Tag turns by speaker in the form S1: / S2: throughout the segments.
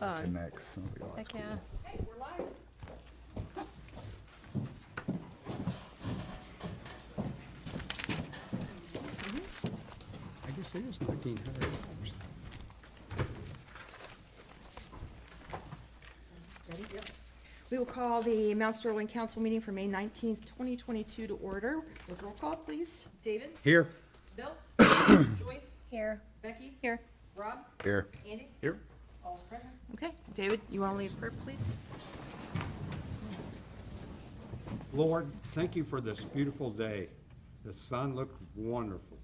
S1: fun.
S2: Next. Sounds like, oh, that's
S1: Heck yeah.
S3: Hey, we're live.
S4: I guess it is $1,900.
S3: Ready? Yep. We will call the Mount Sterling Council meeting for May 19th, 2022 to order. With roll call, please.
S5: David?
S4: Here.
S5: Bill? Joyce?
S1: Here.
S5: Becky?
S1: Here.
S5: Rob?
S2: Here.
S5: Andy?
S4: Here.
S5: All's present.
S3: Okay, David, you want to lead prayer, please?
S4: Lord, thank you for this beautiful day. The sun looked wonderful.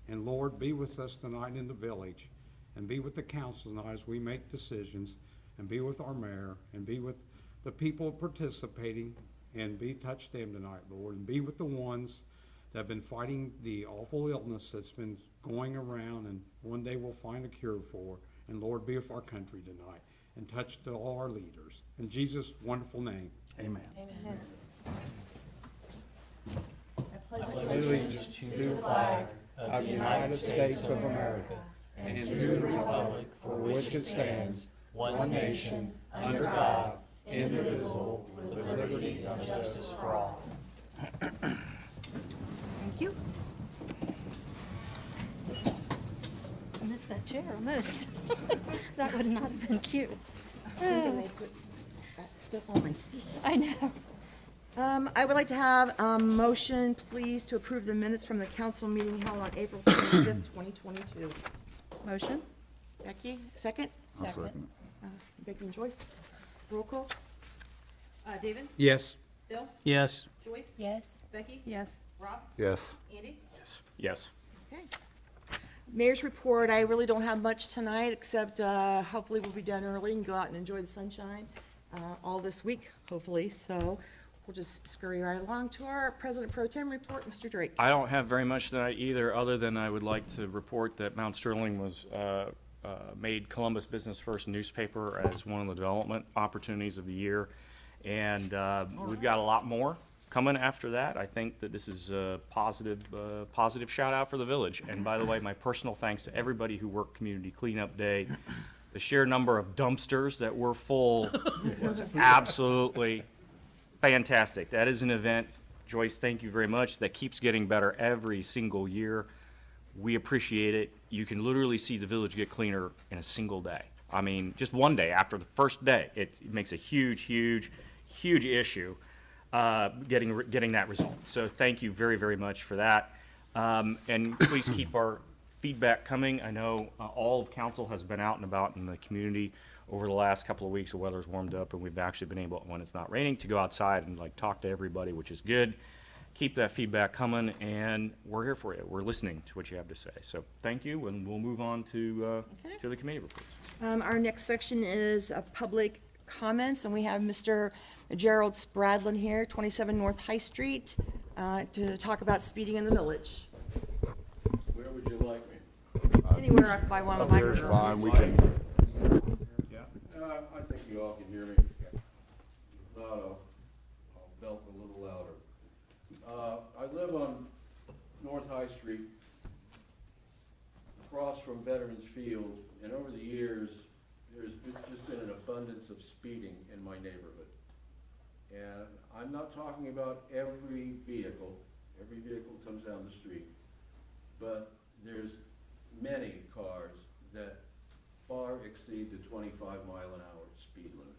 S4: And Lord, be with us tonight in the village, and be with the council tonight as we make decisions, and be with our mayor, and be with the people participating, and touch them tonight, Lord, and be with the ones that have been fighting the awful illness that's been going around and one day we'll find a cure for. And Lord, be with our country tonight, and touch all our leaders. In Jesus' wonderful name, amen.
S3: Amen.
S4: Allegiance to the flag of the United States of America and to the republic for which it stands, one nation, under God, indivisible, with liberty and justice for all.
S3: Thank you.
S1: I missed that chair almost. That would not have been cute.
S3: Thinking they put that stuff on my seat.
S1: I know.
S3: I would like to have a motion, please, to approve the minutes from the council meeting held on April 25th, 2022.
S1: Motion?
S3: Becky, second?
S2: I'll second
S3: Becky and Joyce. Roll call.
S5: David?
S4: Yes.
S5: Bill?
S4: Yes.
S5: Joyce?
S1: Yes.
S5: Becky?
S1: Yes.
S5: Rob?
S2: it. Yes.
S5: Andy?
S4: Yes.
S3: Okay. Mayor's report, I really don't have much tonight, except hopefully we'll be done early and go out and enjoy the sunshine all this week, hopefully. So we'll just scurry right along to our President Pro Tem report, Mr. Drake.
S6: I don't have very much tonight either, other than I would like to report that Mount Sterling was made Columbus Business First newspaper as one of the development opportunities of the year. And we've got a lot more coming after that. I think that this is a positive shout out for the village. And by the way, my personal thanks to everybody who worked Community Cleanup Day. The sheer number of dumpsters that were full was absolutely fantastic. That is an event, Joyce, thank you very much, that keeps getting better every single year. We appreciate it. You can literally see the village get cleaner in a single day. I mean, just one day after the first day, it makes a huge issue getting that result. So thank you very, very much for that. And please keep our feedback coming. I know all of council has been out and about in the community over the last couple of weeks. The weather's warmed up, and we've actually been able, when it's not raining, to go outside and talk to everybody, which is good. Keep that feedback coming, and we're here for you. We're listening to what you have to say. So thank you, and we'll move on to the committee reports.
S3: Our next section is public comments, and we have Mr. Gerald Spradlin here, 27 North High Street, to talk about speeding in the village.
S7: Where would you like me?
S3: Anywhere up by one of
S2: Up
S3: the
S2: here is
S3: microphones.
S2: fine, we can,
S7: I think you all can hear me. If not, I'll belt a little louder. I live on North High Street, across from Veterans Field, and over the years, there's just been an abundance of speeding in my neighborhood. And I'm not talking about every vehicle comes down the street, but there's many cars that far exceed the 25-mile-an-hour speed limit.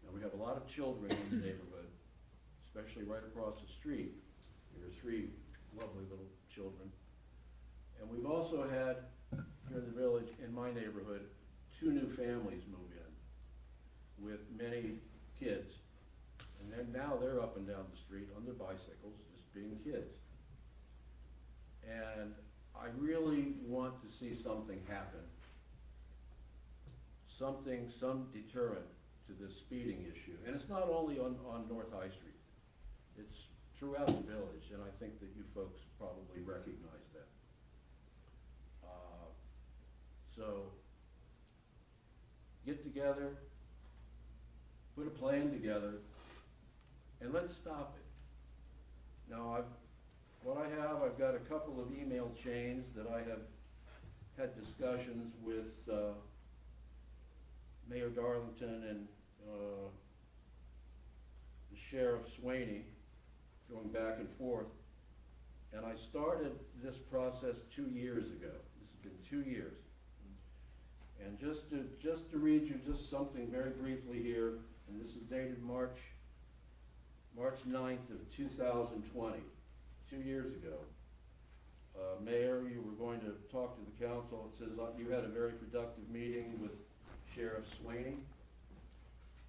S7: Now, we have a lot of children in the neighborhood, especially right across the street. There are 3 lovely little children. And we've also had, here in the village, in my neighborhood, 2 new families move in with many kids. And then now they're up and down the street on their bicycles, just being kids. And I really want to see something happen. Some deterrent to this speeding issue. And it's not only on North High Street. It's throughout the village, and I think that you folks probably recognize that. So, get together, put a plan together, and let's stop it. Now, I've got a couple of email chains that I have had discussions with Mayor Darlington and the Sheriff Swaney going back and forth. And I started this process 2 years ago. This has been 2 years. And just to read you just something very briefly here, and this is dated March 9th of 2020, 2 years ago. Mayor, you were going to talk to the council. It says you had a very productive meeting with Sheriff Swaney.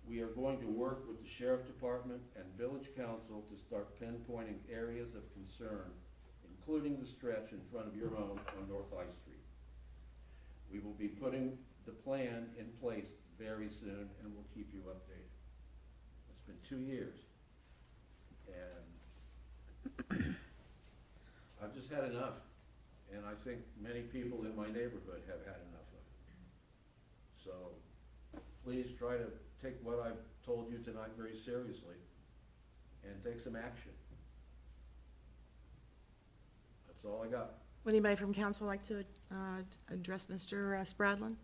S7: We are going to work with the Sheriff Department and Village Council to start pinpointing areas of concern, including the stretch in front of your home on North I Street. We will be putting the plan in place very soon, and we'll keep you updated. It's been 2 years, and I've just had enough, and I think many people in my neighborhood have had enough of it. So please try to take what I've told you tonight very seriously and take some action. That's all I got.
S3: Would anybody from council like to address Mr. Spradlin?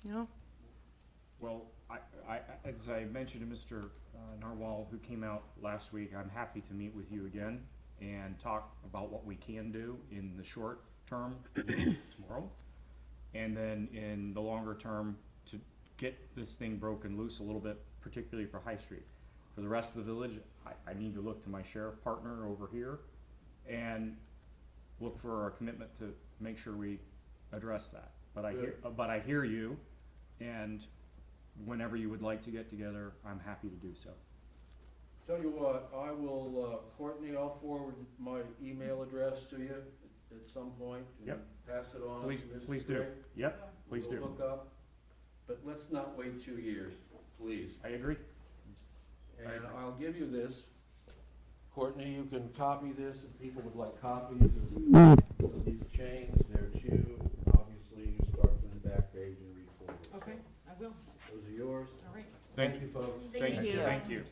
S3: No?
S6: Well, as I mentioned to Mr. Narwhal, who came out last week, I'm happy to meet with you again and talk about what we can do in the short term tomorrow, and then in the longer term to get this thing broken loose a little bit, particularly for High Street. For the rest of the village, I need to look to my sheriff partner over here and look for a commitment to make sure we address that. But I hear you, and whenever you would like to get together, I'm happy to do so.
S7: Tell you what, I will, Courtney, I'll forward my email address to you at some point. And
S6: Yep.
S7: pass it on to Mrs.
S6: Please do.
S7: Gray.
S6: Yep, please
S7: We'll
S6: do.
S7: hook up, but let's not wait 2 years, please.
S6: I agree.
S7: And I'll give you this. Courtney, you can copy this if people would like copies of these chains. They're two. Obviously, you start from the back page and read forward.
S5: Okay, I will.
S7: Those are yours.
S5: All right.
S7: Thank you, folks.
S3: Thank you.
S6: Thank you.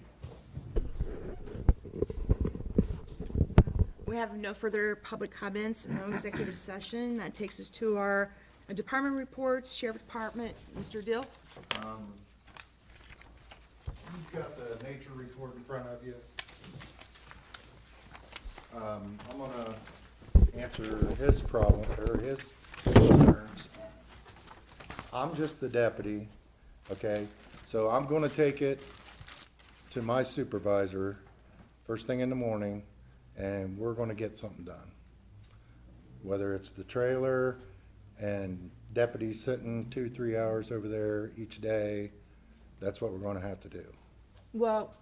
S3: We have no further public comments, no executive session. That takes us to our department reports. Sheriff Department, Mr. Dill.
S2: You've got the nature report in front of you. I'm gonna answer his problem, or his concerns. I'm just the deputy, okay? So I'm gonna take it to my supervisor first thing in the morning, and we're gonna get something done. Whether it's the trailer and deputies sitting 2-3 hours over there each day, that's what we're gonna have to do.
S3: Well,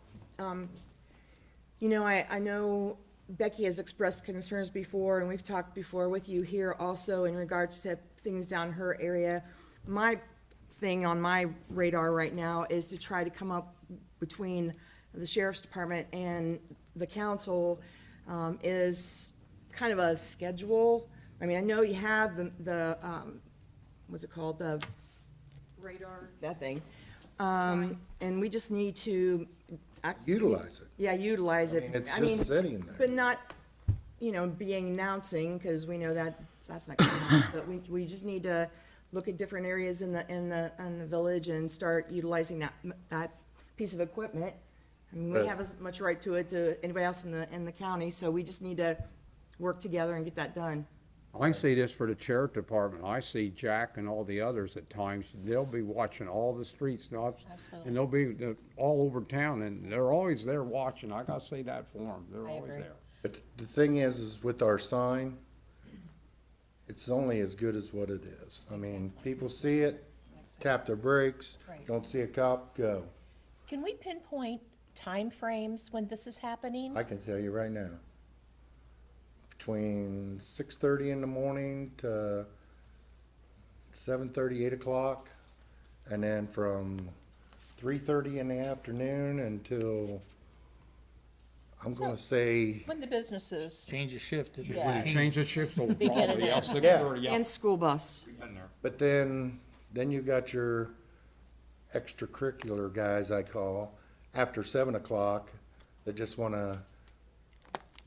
S3: you know, I know Becky has expressed concerns before, and we've talked before with you here also in regards to things down her area. My thing on my radar right now is to try to come up between the sheriff's department and the council, is kind of a schedule. I mean, I know you have the what's it called, the
S5: Radar.
S3: that thing. And we just need to.
S2: Utilize it.
S3: Yeah, utilize
S2: I
S3: it.
S2: mean, it's just sitting there.
S3: But not, you know, being announcing, because we know that, that's not gonna happen. But we just need to look at different areas in the village and start utilizing that piece of equipment. I mean, we
S2: But-
S3: have as much right to it to anybody else in the county, so we just need to work together and get that done.
S4: I see this for the sheriff department. I see Jack and all the others at times, they'll be watching all the street stops. And they'll be all over town, and they're always there watching. I gotta say that for them. They're always there.
S2: But the thing is with our sign, it's only as good as what it is. I mean, people see it, tap their brakes,
S8: Right.
S2: don't see a cop, go.
S8: Can we pinpoint timeframes when this is happening?
S2: I can tell you right now. Between 6:30 in the morning to 7:30, 8 o'clock, and then from 3:30 in the afternoon until, I'm gonna say,
S8: When the businesses,
S9: Change of shift.
S8: Yeah.
S4: When you change the shift, so
S8: Beginning
S4: probably, yeah,
S8: and-
S4: 6:30, yeah.
S3: And school bus.
S4: We've been there.
S2: but then you got your extracurricular guys, I call, after 7 o'clock, that just wanna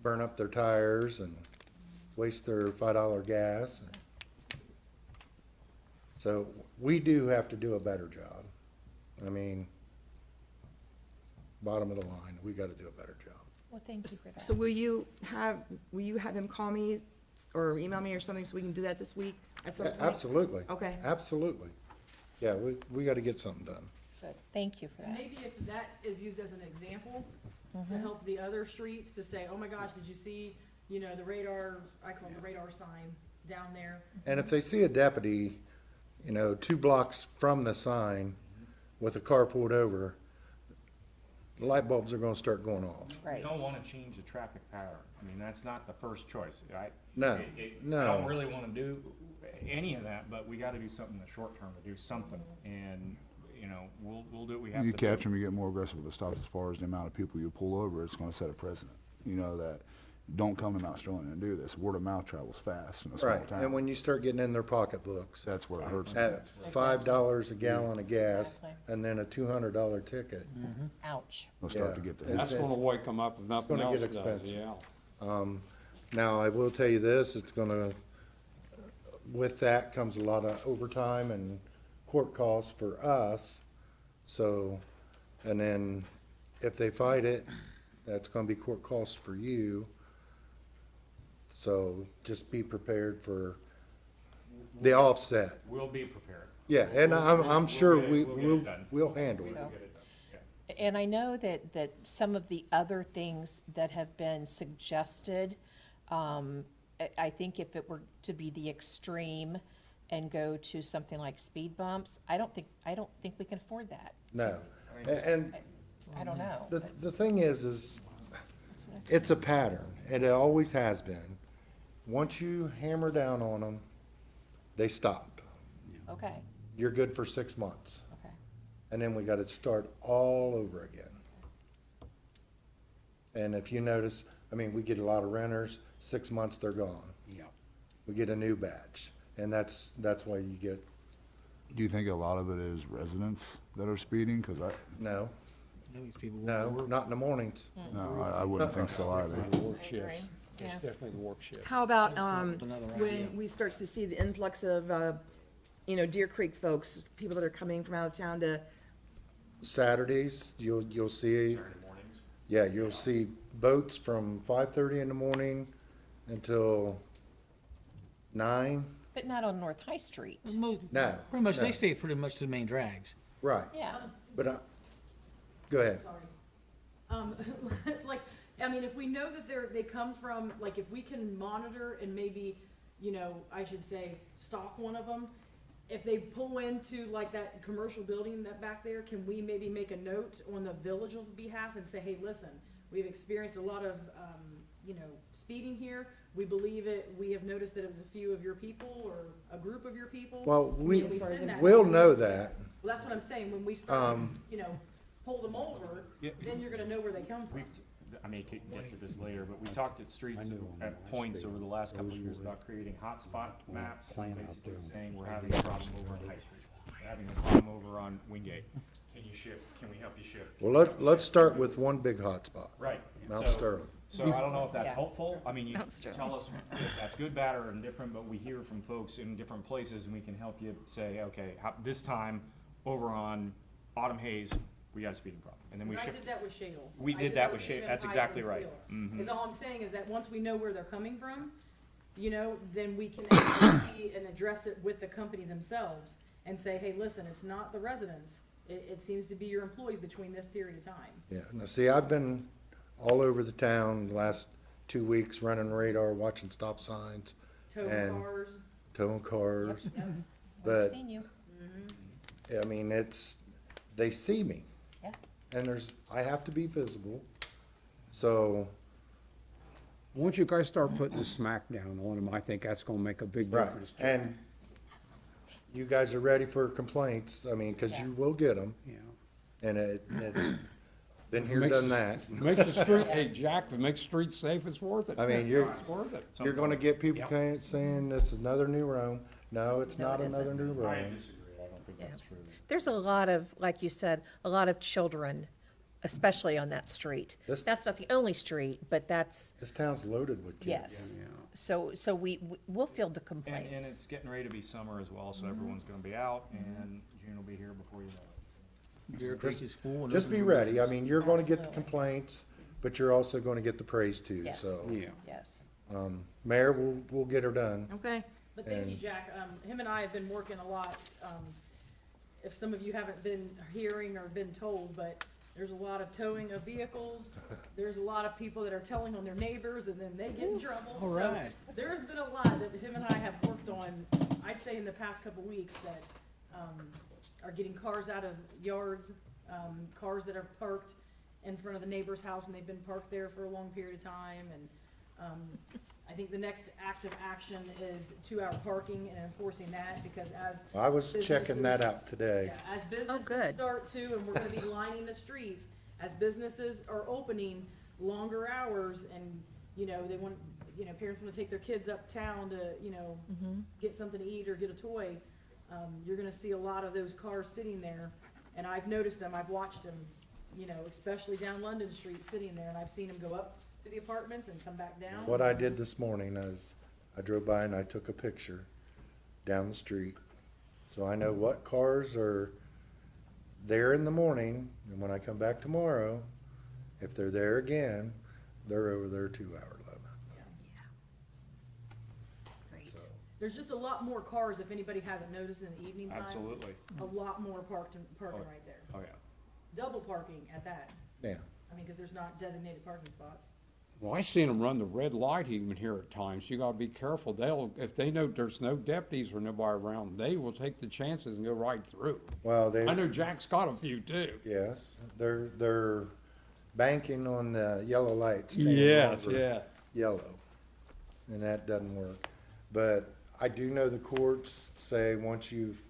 S2: burn up their tires and waste their $5 gas. So So we do have to do a better job. I mean, bottom of the line, we gotta do a better job.
S8: Well, thank you for
S3: So
S8: that.
S3: will you have him call me or email me or something so we can do that this week at some point?
S2: Absolutely.
S3: Okay.
S2: Absolutely. Yeah, we gotta get something done.
S8: Good. Thank you for
S5: And
S8: that.
S5: maybe if that is used as an example to help the other streets to say, oh my gosh, did you see, you know, the radar, I call it the radar sign down there?
S2: And if they see a deputy, 2 blocks from the sign with a car pulled over, the light bulbs are gonna start going off.
S8: Right.
S6: You don't wanna change the traffic pattern. I mean, that's not the first choice, right?
S2: No,
S6: I
S2: no.
S6: don't really wanna do any of that, but we gotta do something in the short term to do something, and, we'll do what we have to do.
S9: You catch them, you get more aggressive with the stops as far as the amount of people you pull over, it's gonna set a precedent. You know that, don't come to Mount Sterling and do this. Word of mouth travels fast in a small
S2: Right,
S9: town.
S2: and when you start getting in their pocketbooks,
S9: That's where it hurts.
S2: at $5 a gallon of gas,
S8: Exactly.
S2: and then a $200 ticket.
S8: Ouch.
S9: They'll start to
S2: Yeah.
S9: get to
S2: It's-
S4: That's gonna wake them up if nothing
S2: gonna
S4: else
S2: get
S4: does,
S2: expensive.
S4: yeah.
S2: Now, I will tell you this, with that comes a lot of overtime and court costs for us. So, and then if they fight it, that's gonna be court costs for you. So just be prepared for the offset.
S6: We'll be prepared.
S2: Yeah, and I'm sure
S6: get it- we'll get it done.
S2: we'll handle it.
S6: We'll get it done, yeah.
S8: And I know that some of the other things that have been suggested, I think if it were to be the extreme and go to something like speed bumps, I don't think we can afford that.
S2: No, and
S8: I don't know.
S2: the
S8: That's-
S2: thing is
S8: that's what I-
S2: it's a pattern, and it always has been. Once you hammer down on them, they stop.
S8: Okay,
S2: You're good for 6 months,
S8: okay.
S2: and then we gotta start all over again. And if you notice, we get a lot of renters, 6 months, they're gone.
S4: Yeah.
S2: We get a new batch, and that's why you get,
S9: Do you think a lot of it is residents that are speeding? Cause
S2: no,
S10: These people
S2: no, not in the mornings.
S9: no, I wouldn't think so either.
S4: The work shifts, it's
S8: Yeah.
S4: definitely the work shifts.
S3: How about,
S10: another idea.
S3: when we start to see the influx of, Deer Creek folks, people that are coming from out of town to,
S2: Saturdays, you'll see,
S6: Saturday mornings.
S2: yeah, you'll see boats from 5:30 in the morning until 9.
S8: But not on North High Street.
S10: Most,
S2: No,
S10: pretty much,
S2: no.
S10: they stay pretty much to the main drags.
S2: Right,
S8: Yeah.
S2: but, go ahead.
S5: Sorry. Like, if we know that they come from, like, if we can monitor and maybe, I should say, stalk one of them, if they pull into like that commercial building that back there, can we maybe make a note on the village's behalf and say, hey, listen, we've experienced a lot of, speeding here. We believe it, we have noticed that it was a few of your people or a group of your people.
S2: Well,
S5: Can send that
S2: we'll
S5: to
S2: know
S5: us?
S2: that.
S5: Well, that's what I'm saying, when we start,
S2: Um,
S5: pull them over,
S6: Yeah.
S5: then you're gonna know where they come from.
S6: I may get to this later, but we talked at streets at points over the last couple of years about creating hotspot maps, basically saying we're having a problem over on High Street, we're having a problem over on Wingate. Can you shift, can we help you shift?
S2: Well, let's start with one big hotspot,
S6: Right.
S2: Mount
S6: So-
S2: Sterling.
S6: So I don't know if that's
S8: Yeah.
S6: helpful, you
S1: Mount Sterling.
S6: tell us if that's good, bad, or indifferent, but we hear from folks in different places and we can help you say, okay, this time over on Autumn Hayes, we got a speeding problem, and then we
S5: 'Cause I
S6: shift.
S5: did that with Shale.
S6: We
S5: I
S6: did that with
S5: Stephen
S6: Shale. That's
S5: Hyde
S6: exactly
S5: and
S6: right.
S5: Steele.
S6: Mhm.
S5: Is all I'm saying is that once we know where they're coming from, then we can actually see and address it with the company themselves and say, hey, listen, it's not the residents. It seems to be your employees between this period of time.
S2: Yeah, now see, I've been all over the town the last 2 weeks running radar, watching stop signs,
S5: Towing
S2: And-
S5: cars,
S2: towing cars.
S8: We've
S2: But,
S8: seen you.
S2: they see me.
S8: Yeah.
S2: And I have to be visible. So,
S11: Once you guys start putting the smack down on them, I think that's gonna make a big
S2: right,
S11: difference.
S2: and you guys are ready for complaints, cause you will get them,
S11: Yeah.
S2: and it's been
S11: If it
S2: here,
S11: makes
S2: done
S11: the-
S2: that.
S11: Makes the street, hey, Jack, if it makes streets safe, it's worth it. It's worth it.
S2: You're gonna get people saying this is another new Rome. No, it's
S8: No,
S2: not
S8: it
S2: another
S8: isn't.
S2: new
S6: I
S2: Rome.
S6: disagree, I don't think that's true.
S8: There's a lot of, like you said, a lot of children, especially on that street.
S2: This-
S8: That's not the only street, but that's,
S2: This town's loaded with kids.
S8: yes.
S11: Yeah.
S8: So we'll field the
S6: And
S8: complaints.
S6: it's getting ready to be summer as well, so everyone's gonna be out, and June will be here before you know it.
S10: Deer Creek is full. and
S2: Just
S10: open
S2: be
S10: for
S2: ready. I
S10: business.
S2: mean, you're gonna get the
S8: Absolutely.
S2: complaints, but you're also gonna get the praise too,
S8: Yes.
S2: so.
S11: Yeah.
S8: Yes.
S2: Mayor, we'll get her done.
S3: Okay,
S5: But thank you,
S2: And-
S5: Jack. Him and I have been working a lot. If some of you haven't been hearing or been told, but there's a lot of towing of vehicles. There's a lot of people that are telling on their neighbors and then they get in trouble.
S10: All
S5: So
S10: right.
S5: there's been a lot that him and I have worked on, I'd say in the past couple weeks, that, are getting cars out of yards, cars that are parked in front of the neighbor's house and they've been parked there for a long period of time. And, I think the next active action is 2-hour parking and enforcing that, because as
S2: I was checking that
S5: businesses-
S2: out today.
S5: yeah, as businesses
S8: good.
S5: start to, and we're gonna be lining the streets, as businesses are opening longer hours and, they want, parents wanna take their kids uptown to, get something to eat or get a toy, you're gonna see a lot of those cars sitting there. And I've noticed them, I've watched them, especially down London Street, sitting there, and I've seen them go up to the apartments and come back down.
S2: What I did this morning is I drove by and I took a picture down the street. So I know what cars are there in the morning, and when I come back tomorrow, if they're there again, they're over their 2-hour limit.
S8: Great.
S2: So,
S5: There's just a lot more cars, if anybody hasn't noticed, in the evening time.
S6: Absolutely.
S5: A lot more parking right there.
S6: Oh, yeah.
S5: Double parking at that.
S2: yeah.
S5: I mean, because there's not designated parking spots.
S11: Well, I seen them run the red light even here at times. You gotta be careful. If they know there's no deputies or nobody around, they will take the chances and go right through.
S2: Well,
S11: I know Jack's got a few too.
S2: yes, they're banking on the yellow lights. staying longer yellow, and that doesn't work. But I do know the courts say once you've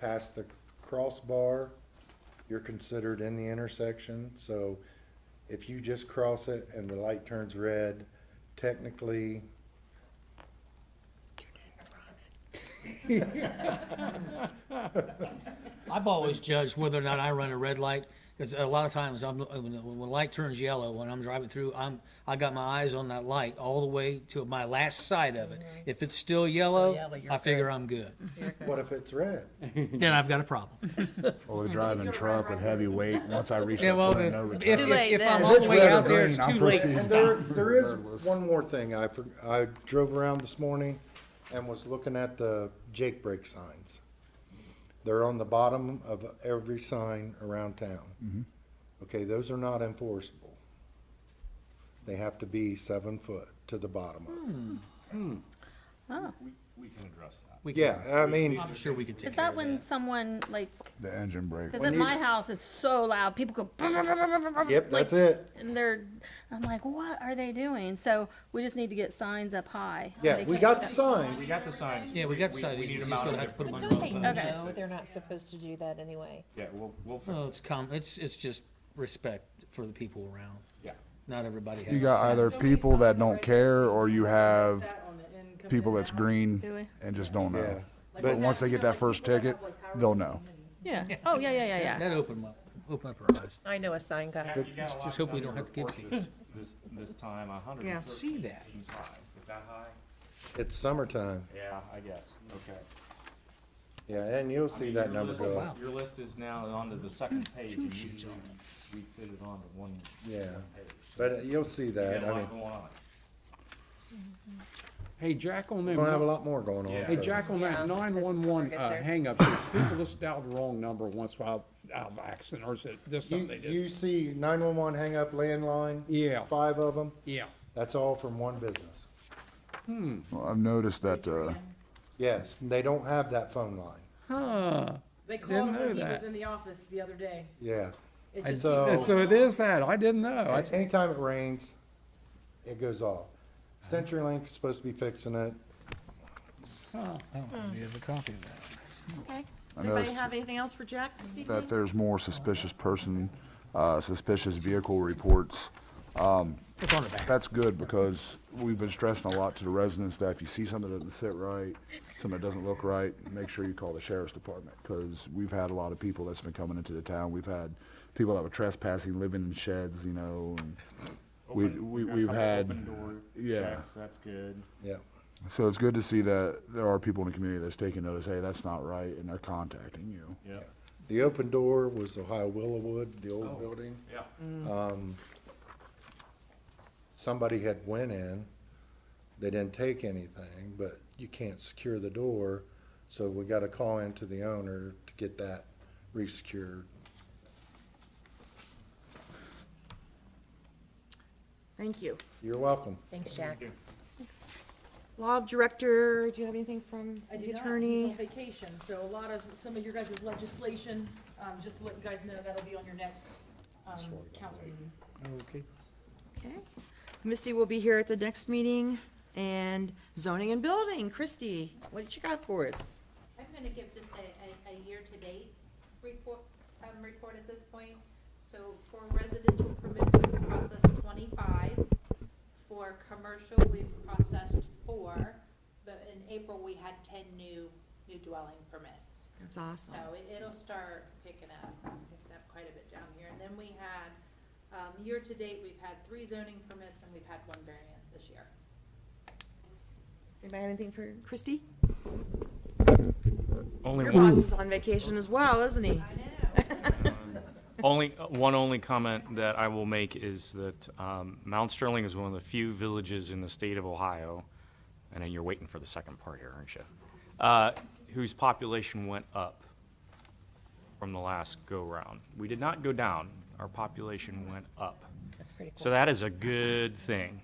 S2: passed the crossbar, you're considered in the intersection. So if you just cross it and the light turns red, technically,
S10: I've always judged whether or not I run a red light, because a lot of times when the light turns yellow, when I'm driving through, I got my eyes on that light all the way to my last side of it. If it's still yellow,
S8: yellow, you're
S10: I figure
S8: good.
S10: I'm good.
S2: what if it's red?
S10: Then I've got a problem.
S9: Or the driving truck with heavy weight, once I reach
S10: Yeah,
S9: that
S10: well,
S9: point,
S10: if,
S9: no return.
S10: if,
S1: Too late
S10: if I'm
S1: then.
S10: all
S2: If
S10: the
S2: it's
S10: way
S2: red or
S10: out there,
S2: green,
S10: it's
S9: I'm
S10: too late to
S9: proceeding.
S10: stop.
S2: There is
S9: Regardless.
S2: one more thing. I drove around this morning and was looking at the Jake brake signs. They're on the bottom of every sign around town. Okay, those are not enforceable. They have to be 7 foot to the bottom of it.
S6: We can address that.
S10: We can-
S2: Yeah, I mean,
S10: I'm sure we could take
S1: Is
S10: care
S1: that
S10: of
S1: when
S10: that.
S1: someone, like,
S9: The engine brake.
S1: because at my house is so loud, people go.
S2: yep, that's
S1: like,
S2: it.
S1: And I'm like, what are they doing? So we just need to get signs up high.
S2: Yeah,
S1: They
S2: we
S1: can't
S2: got
S1: go
S2: the
S1: down.
S2: signs.
S6: We got the signs.
S10: Yeah, we got signs.
S6: We need
S10: We're
S6: them
S10: just
S6: out
S10: gonna
S6: on
S10: have to put them
S6: different-
S10: on
S8: Don't they
S10: both
S1: Okay.
S8: know they're not supposed to do that anyway?
S6: Yeah, we'll fix
S10: Well,
S6: it.
S10: it's just respect for the people around.
S6: Yeah.
S10: Not everybody has.
S9: You got either
S5: So many
S9: people
S5: signs
S9: that don't
S5: right
S9: care,
S5: there.
S9: or you have
S5: That on the end coming
S9: people
S5: in
S9: that's
S5: and out.
S9: green
S1: Do we?
S9: and just don't
S2: Yeah.
S9: know.
S5: Like
S2: But
S5: we
S9: once
S5: have,
S9: they get that first
S5: people that
S9: ticket,
S5: have, like, power
S9: they'll
S5: steering
S9: know.
S5: and-
S1: Yeah. Oh, yeah.
S10: That open up our eyes.
S8: I know a sign guy.
S6: You got a lot
S10: Just hope we
S6: done
S10: don't have to
S6: in your
S10: give
S6: report this time, 113
S10: See that.
S6: seems high. Is that high?
S2: It's summertime.
S6: Yeah, I guess. Okay.
S2: Yeah, and you'll see that number
S6: list,
S2: go up.
S6: Your list is now onto the second page, and usually we fit it onto one
S2: Yeah,
S6: page.
S2: but you'll see
S6: You
S2: that.
S6: got a
S2: I mean,
S6: lot going on.
S11: Hey, Jack, on
S2: we're
S11: them.
S2: gonna have a lot more going on.
S6: Yeah.
S11: Hey,
S2: so-
S11: Jack, on that
S8: Yeah,
S11: nine-one-one,
S8: gets there.
S11: hang-up, is people just dial the wrong number once out of accident, or is it just
S2: You,
S11: something they
S2: you
S11: just?
S2: see 911 hang up landline?
S11: Yeah.
S2: 5 of them?
S11: Yeah.
S2: That's all from one business.
S9: Well, I've noticed that,
S2: Yes, they don't have that phone line.
S11: Huh.
S5: They called
S11: Didn't
S5: him when
S11: know
S5: he was
S11: that.
S5: in the office the other day.
S2: Yeah.
S5: It
S11: I-
S5: just
S2: So-
S5: keeps-
S11: So it is that, I didn't know. That's-
S2: Anytime it rains, it goes off. CenturyLink is supposed to be fixing it.
S10: I don't know, we have a copy of that.
S3: okay.
S9: I
S3: Does anybody
S9: noticed
S3: have anything else for Jack this
S9: that
S3: evening?
S9: there's more suspicious suspicious vehicle reports.
S10: It's on the back.
S9: That's good, because we've been stressing a lot to the residents that if you see something that doesn't sit right, something that doesn't look right, make sure you call the sheriff's department, because we've had a lot of people that's been coming into the town. We've had people that were trespassing, living in sheds, and
S6: Open-
S9: we've
S6: got a couple
S9: had,
S6: open door
S9: yeah.
S6: checks, that's good.
S2: Yeah.
S9: So it's good to see that there are people in the community that's taking notice, hey, that's not right, and they're contacting you.
S6: Yeah.
S2: The open door was Ohio Willowwood, the old building.
S6: Yeah.
S2: Somebody had went in, they didn't take anything, but you can't secure the door, so we got to call into the owner to get that resecured.
S3: Thank you.
S2: You're welcome.
S8: Thanks, Jack.
S3: Law Director, do you have anything from
S5: I
S3: the
S5: do not, he's
S3: attorney?
S5: on vacation, so a lot of, some of your guys' legislation, just to let you guys know, that'll be on your next, council meeting.
S10: Okay.
S3: Okay. Misty will be here at the next meeting, and zoning and building. Christie, what did you got for us?
S1: I'm gonna give just a year-to-date report at this point. So for residential permits, we've processed 25. For commercial, we've processed 4, but in April, we had 10 new dwelling permits.
S3: That's awesome.
S1: So it'll start picking up quite a bit down here. And then we had, year-to-date, we've had 3 zoning permits and we've had 1 variance this year.
S3: Does anybody have anything for Christie?
S6: Only
S3: Your
S6: one.
S3: boss is on vacation as well, isn't he?
S1: I know.
S6: Only comment that I will make is that Mount Sterling is one of the few villages in the state of Ohio, and then you're waiting for the second part here, aren't you? Whose population went up from the last go-round. We did not go down. Our population went up.
S8: That's pretty cool.
S6: So that is a good thing.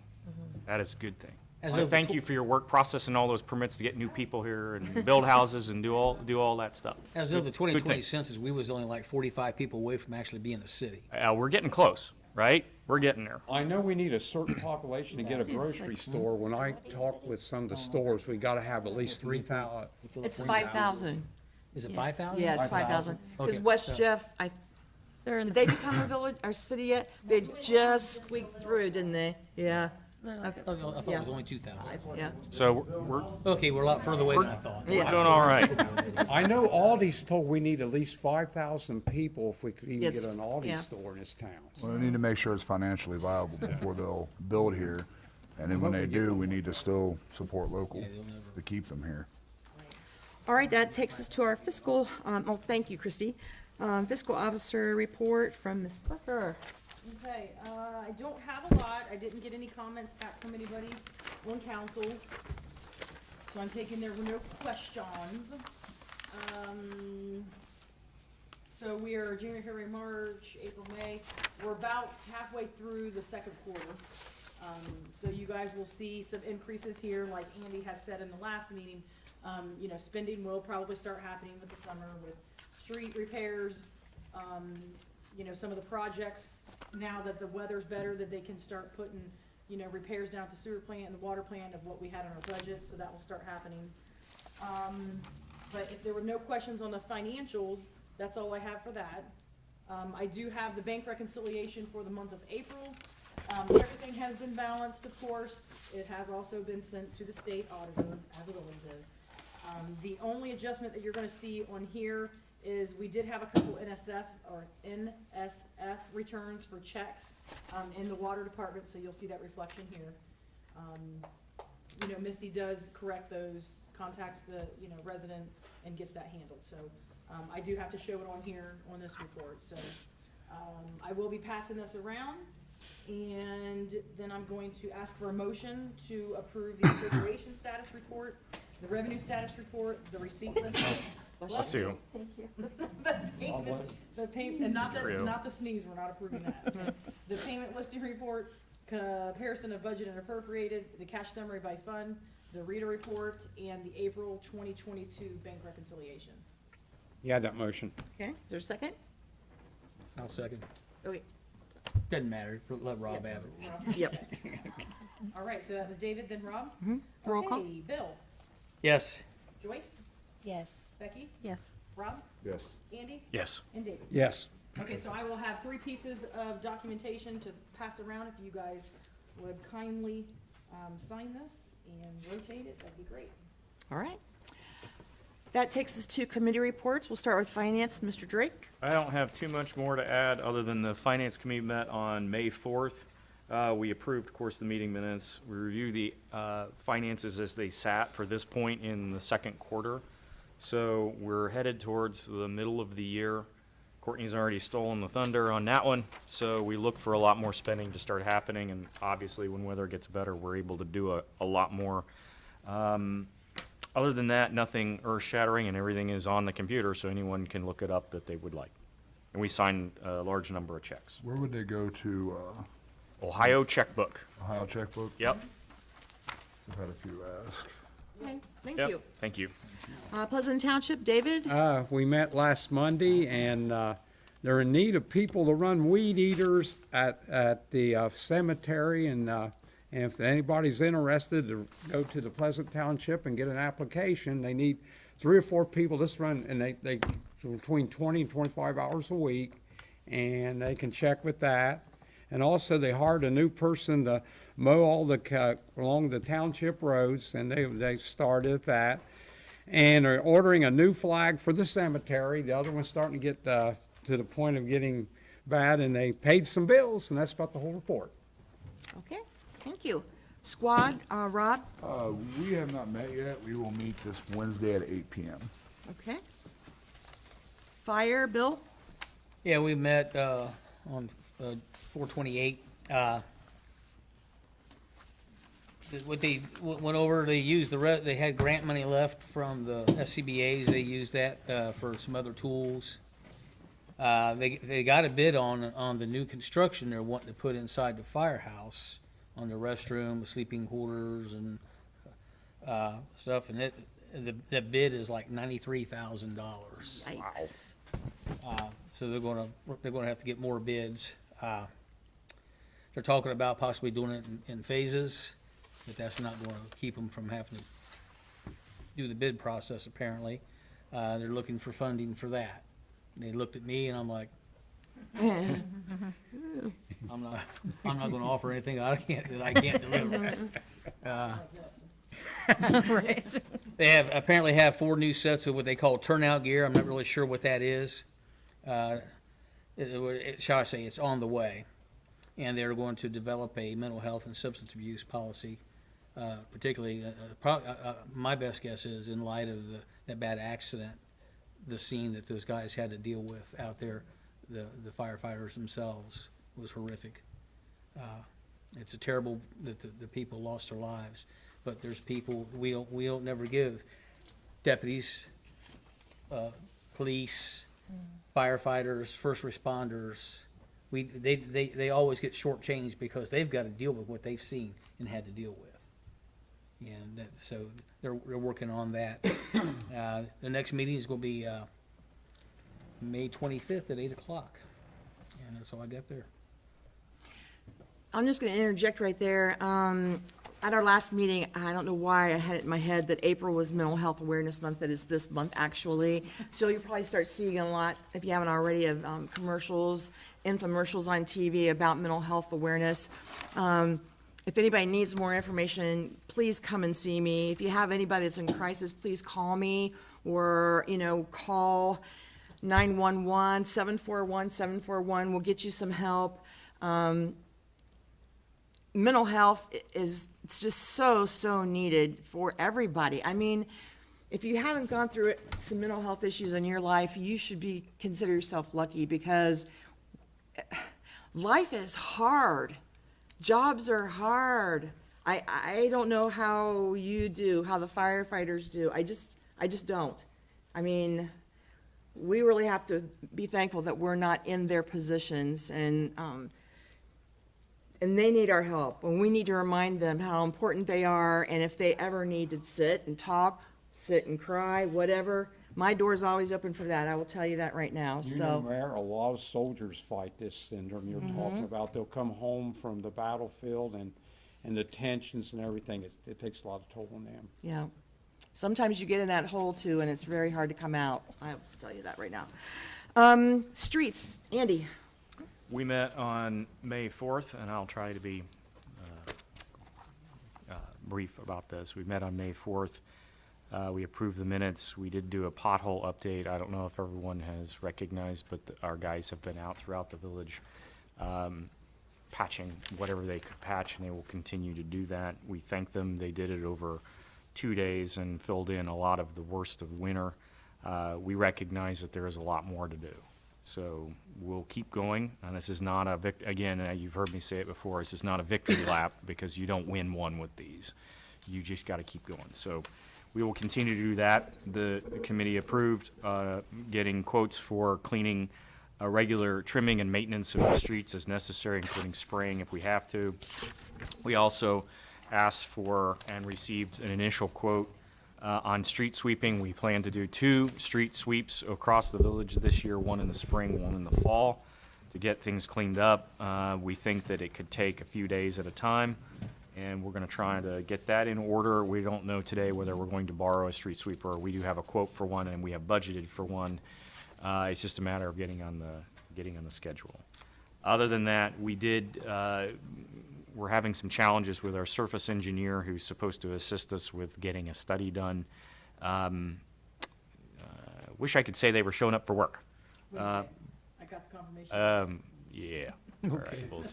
S6: That is a good thing.
S10: As
S6: So
S10: of
S6: thank you for your work processing all those permits to get new people here and build houses and do all that stuff.
S10: As of the
S6: Good
S10: 2020
S6: thing.
S10: census, we was only like 45 people away from actually being a city.
S6: We're getting close, right? We're getting there.
S11: I know we need a certain population to get a grocery store. When I talk with some of the stores, we gotta have at least 3,000.
S3: It's 5,000.
S10: Is it 5,000?
S3: Yeah, it's 5,000. Because
S10: Okay,
S3: West
S10: so-
S3: Jeff,
S1: They're in
S3: did they become a village, or city yet? They just squeaked through, didn't they? Yeah,
S1: they're like
S10: I thought it was only 2,000.
S3: yeah.
S6: So we're
S10: Okay, we're a lot further away than I thought.
S3: Yeah.
S6: doing all right.
S11: I know Aldi's told we need at least 5,000 people if we could even
S3: Yes,
S11: get an
S3: yeah.
S11: Aldi store in this town.
S9: Well, we need to make sure it's financially viable before they'll build here. And then when they do, we need to still support local to keep them here.
S3: All right, that takes us to our fiscal, thank you, Christie. Fiscal officer report from Ms. Booker.
S5: Okay, I don't have a lot, I didn't get any comments back from anybody on council, so I'm taking there were no questions. So we are January, February, March, April, May, we're about halfway through the second quarter. So you guys will see some increases here, like Andy has said in the last meeting. Spending will probably start happening with the summer with street repairs, some of the projects, now that the weather's better, that they can start putting, repairs down at the sewer plant and the water plant of what we had in our budget, so that will start happening. But if there were no questions on the financials, that's all I have for that. I do have the bank reconciliation for the month of April. Everything has been balanced, of course. It has also been sent to the state auditor, as it always is. The only adjustment that you're gonna see on here is we did have a couple NSF returns for checks, in the water department, so you'll see that reflection here. Misty does correct those, contacts the, resident and gets that handled, so, I do have to show it on here on this report, so, I will be passing this around, and then I'm going to ask for a motion to approve the appropriation status report, the revenue status report, the receipt list.
S6: Bless you.
S1: Thank you.
S5: The payment, and not
S6: True.
S5: the sneeze, we're not approving that. The payment listing report, comparison of budget and appropriated, the cash summary by fund, the reader report, and the April 2022 bank reconciliation.
S11: Yeah, that motion.
S3: Okay, is there a second?
S10: I'll second.
S3: Okay,
S10: Doesn't matter, let Rob have it.
S3: yep.
S5: All right, so that was David, then Rob?
S3: Roll call.
S5: Okay, Bill,
S10: Yes.
S5: Joyce,
S8: Yes.
S5: Becky,
S1: Yes.
S5: Rob,
S9: Yes.
S5: Andy,
S6: Yes.
S5: and David.
S11: Yes.
S5: Okay, so I will have 3 pieces of documentation to pass around. If you guys would kindly sign this and rotate it, that'd be great.
S3: All right. That takes us to committee reports. We'll start with finance, Mr. Drake.
S6: I don't have too much more to add, other than the Finance Committee met on May 4th. We approved, of course, the meeting minutes. We reviewed the finances as they sat for this point in the second quarter. So we're headed towards the middle of the year. Courtney's already stolen the thunder on that one, so we look for a lot more spending to start happening, and obviously, when weather gets better, we're able to do a lot more. Other than that, nothing earth-shattering, and everything is on the computer, so anyone can look it up that they would like. And we signed a large number of checks.
S9: Where would they go to,
S6: Ohio checkbook.
S9: Ohio checkbook?
S6: Yep.
S9: I've had a few ask.
S3: Okay, thank
S6: Yep.
S3: you.
S6: Thank you.
S3: Pleasant Township, David?
S11: We met last Monday, and they're in need of people to run weed eaters at the cemetery, and if anybody's interested to go to the Pleasant Township and get an application, they need 3 or 4 people. This run, and they between 20 and 25 hours a week, and they can check with that. And also, they hired a new person to mow all the along the township roads, and they started that. And are ordering a new flag for the cemetery. The other one's starting to get to the point of getting bad, and they paid some bills, and that's about the whole report.
S3: Okay, thank you. Squad, Rob?
S9: We have not met yet. We will meet this Wednesday at 8 p.m.
S3: Okay. Fire, Bill?
S10: Yeah, we met on 428. What they went over, they used they had grant money left from the SCBA's. They used that for some other tools. They got a bid on the new construction they're wanting to put inside the firehouse, on the restroom, the sleeping quarters, and stuff. And the bid is like $93,000.
S3: Yikes.
S10: So they're gonna have to get more bids. They're talking about possibly doing it in phases, but that's not gonna keep them from having to do the bid process, apparently. They're looking for funding for that. They looked at me and I'm like, I'm not gonna offer anything that I can't deliver.
S8: Right.
S10: They apparently have 4 new sets of what they call turnout gear. I'm not really sure what that is. Shall I say, it's on the way. And they're going to develop a mental health and substance abuse policy, particularly, my best guess is in light of that bad accident, the scene that those guys had to deal with out there, the firefighters themselves, was horrific. It's a terrible that the people lost their lives, but there's people, we don't never give deputies, police, firefighters, first responders, they always get shortchanged because they've got to deal with what they've seen and had to deal with. And so they're working on that. The next meeting is going to be May 25th at 8 o'clock. And that's all I got there.
S3: I'm just going to interject right there. At our last meeting, I don't know why I had it in my head that April was Mental Health Awareness Month. That is this month, actually. So you'll probably start seeing a lot, if you haven't already, of commercials, infomercials on TV about mental health awareness. If anybody needs more information, please come and see me. If you have anybody that's in crisis, please call me, or, call 911, 741-741. We'll get you some help. Mental health it's just so needed for everybody. I mean, if you haven't gone through some mental health issues in your life, you should consider yourself lucky, because life is hard. Jobs are hard. I don't know how you do, how the firefighters do. I just don't. I mean, we really have to be thankful that we're not in their positions, and they need our help, and we need to remind them how important they are, and if they ever need to sit and talk, sit and cry, whatever, my door's always open for that. I will tell you that right now,
S11: You know,
S3: so.
S11: Mayor, a lot of soldiers fight this syndrome you're talking about. They'll come home from the battlefield, and the tensions and everything, it takes a lot of toll on them.
S3: Yeah. Sometimes you get in that hole too, and it's very hard to come out. I will just tell you that right now. Streets, Andy.
S6: We met on May 4th, and I'll try to be brief about this. We met on May 4th. We approved the minutes. We did do a pothole update. I don't know if everyone has recognized, but our guys have been out throughout the village patching whatever they could patch, and they will continue to do that. We thank them. They did it over 2 days and filled in a lot of the worst of winter. We recognize that there is a lot more to do. So we'll keep going, and this is not a again, you've heard me say it before, this is not a victory lap, because you don't win one with these. You just gotta keep going. So we will continue to do that. The committee approved getting quotes for cleaning, regular trimming and maintenance of the streets as necessary, including spraying if we have to. We also asked for and received an initial quote on street sweeping. We plan to do 2 street sweeps across the village this year, one in the spring, one in the fall, to get things cleaned up. We think that it could take a few days at a time, and we're gonna try to get that in order. We don't know today whether we're going to borrow a street sweeper. We do have a quote for one, and we have budgeted for one. It's just a matter of getting on the schedule. Other than that, we're having some challenges with our surface engineer, who's supposed to assist us with getting a study done. Wish I could say they were showing up for work.
S5: Wednesday. I got the confirmation.
S6: Yeah. All right, well,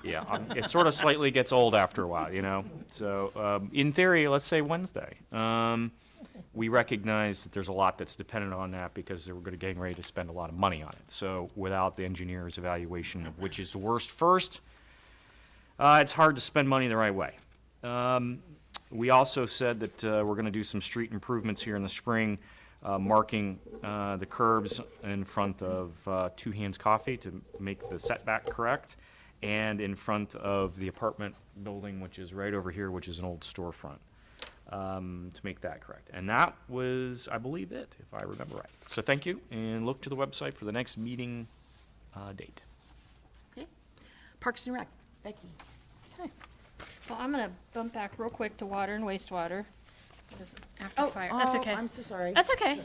S6: yeah, it sort of slightly gets old after a while, you know? So, in theory, let's say Wednesday. We recognize that there's a lot that's dependent on that, because we're getting ready to spend a lot of money on it. So without the engineer's evaluation of which is the worst first, it's hard to spend money the right way. We also said that we're going to do some street improvements here in the spring, marking the curbs in front of Two Hands Coffee to make the setback correct, and in front of the apartment building, which is right over here, which is an old storefront, to make that correct. And that was, I believe, it, if I remember right. So thank you, and look to the website for the next meeting date.
S3: Okay. Parks and Rec, Becky.
S12: Well, I'm gonna bump back real quick to water and wastewater, because after fire, that's okay.
S3: I'm so sorry.
S12: That's okay.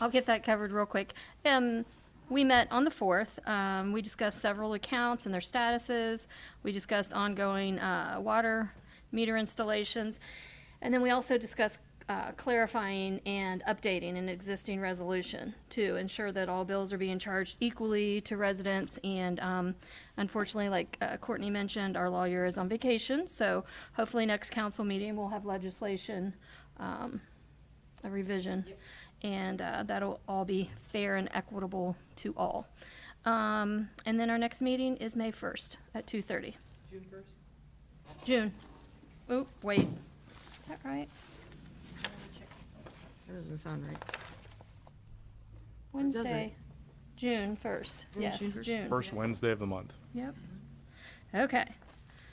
S12: I'll get that covered real quick. We met on the 4th. We discussed several accounts and their statuses. We discussed ongoing water meter installations. And then we also discussed clarifying and updating an existing resolution to ensure that all bills are being charged equally to residents. And unfortunately, like Courtney mentioned, our lawyer is on vacation. So hopefully next council meeting, we'll have legislation, a revision. And that'll all be fair and equitable to all. And then our next meeting is May 1st at 2:30.
S5: June 1st?
S12: June. Oh, wait. Is that right?
S3: That doesn't sound right.
S12: Wednesday, June 1st. Yes,
S3: June 1st?
S12: June.
S6: First Wednesday of the month.
S12: Yep. Okay.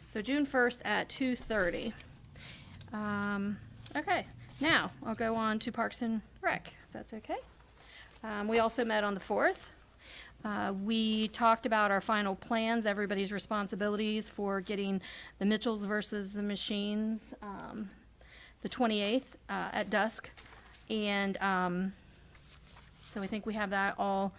S12: So June 1st at 2:30. Okay. Now, I'll go on to Parks and Rec, if that's okay. We also met on the 4th. We talked about our final plans, everybody's responsibilities for getting the Mitchells versus the Machines, the 28th at dusk. And so we think we have that all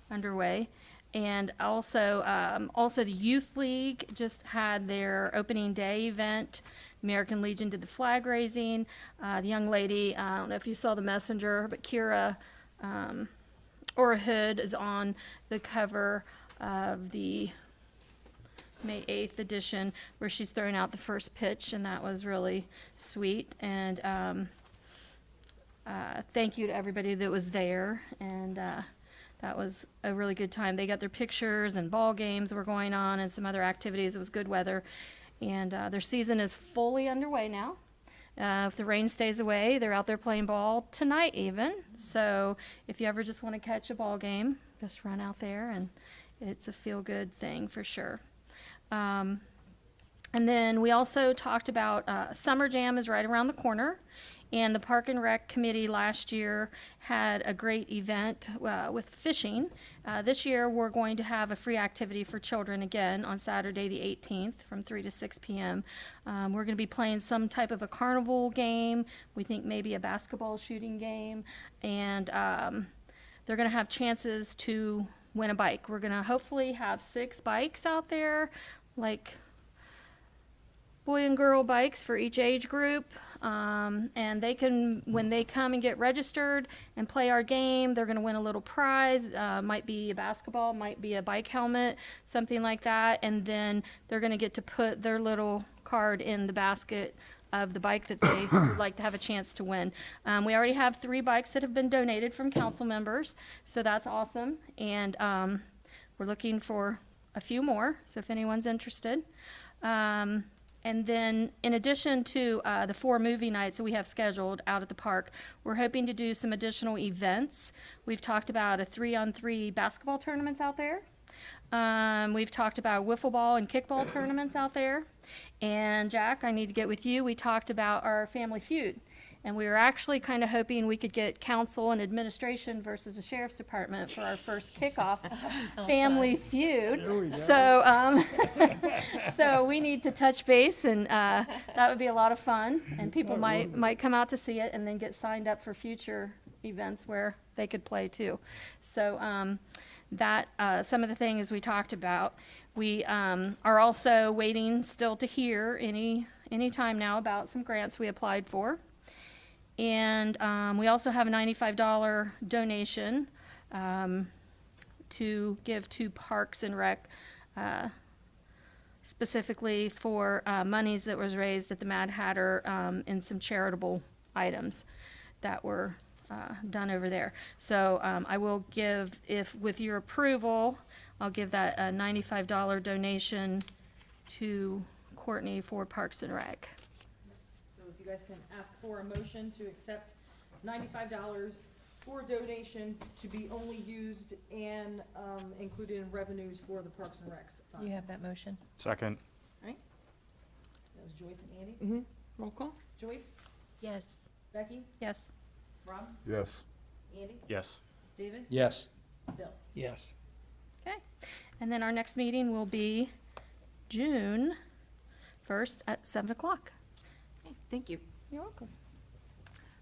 S12: underway. And also the Youth League just had their opening day event. American Legion did the flag raising. The young lady, I don't know if you saw the messenger, but Kira Hood is on the cover of the May 8th edition, where she's throwing out the first pitch, and that was really sweet. And thank you to everybody that was there, and that was a really good time. They got their pictures, and ball games were going on, and some other activities. It was good weather, and their season is fully underway now. If the rain stays away, they're out there playing ball tonight even. So if you ever just want to catch a ball game, just run out there, and it's a feel-good thing for sure. And then we also talked about Summer Jam is right around the corner. And the Park and Rec Committee last year had a great event with fishing. This year, we're going to have a free activity for children again on Saturday, the 18th, from 3 to 6 p.m. We're going to be playing some type of a carnival game. We think maybe a basketball shooting game. And they're going to have chances to win a bike. We're going to hopefully have 6 bikes out there, like boy and girl bikes for each age group. And they can, when they come and get registered and play our game, they're going to win a little prize. Might be a basketball, might be a bike helmet, something like that. And then they're going to get to put their little card in the basket of the bike that they would like to have a chance to win. We already have 3 bikes that have been donated from council members, so that's awesome. And we're looking for a few more, so if anyone's interested. And then, in addition to the 4 movie nights that we have scheduled out at the park, we're hoping to do some additional events. We've talked about a 3-on-3 basketball tournaments out there. We've talked about wiffle ball and kickball tournaments out there. And Jack, I need to get with you. We talked about our Family Feud. And we were actually kind of hoping we could get council and administration versus the sheriff's department for our first kickoff Family Feud. So, so we need to touch base, and that would be a lot of fun. And people might come out to see it and then get signed up for future events where they could play too. So that some of the things we talked about. We are also waiting still to hear any time now about some grants we applied for. And we also have a $95 donation to give to Parks and Rec, specifically for monies that was raised at the Mad Hatter in some charitable items that were done over there. So I will give, if with your approval, I'll give that $95 donation to Courtney for Parks and Rec.
S5: So if you guys can ask for a motion to accept $95 for donation to be only used and included in revenues for the Parks and Recs fund.
S8: You have that motion?
S6: Second.
S5: That was Joyce and Andy.
S3: Mm-hmm. Roll call?
S5: Joyce,
S8: Yes.
S5: Becky,
S12: Yes.
S5: Rob,
S9: Yes.
S5: Andy,
S6: Yes.
S5: David,
S11: Yes.
S5: Bill.
S10: Yes.
S12: Okay. And then our next meeting will be June 1st at 7 o'clock.
S3: Okay, thank you.
S12: You're welcome.